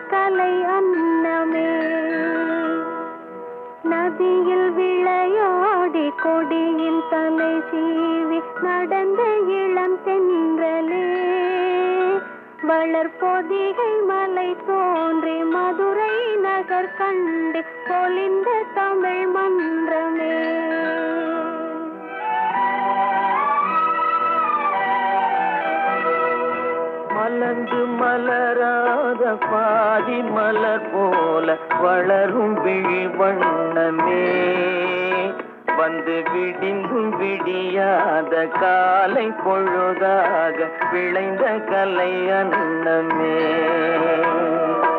கலை அன்னமே. நதியில் விளையாடி கொடியில் தலை சீவி நடந்த இளம் தென்றலே. வளர்பொதிகை மலை தோன்றி மதுரை நகர் கண்டு பொலிந்த தமிழ் மன்றமே. மலர்ந்து மலராத பாதி மலர் போல வளரும் விழி வண்ணமே. வந்து விடிந்தும் விடியாத காலை பொழுதாக விளைந்த கலை அன்னமே.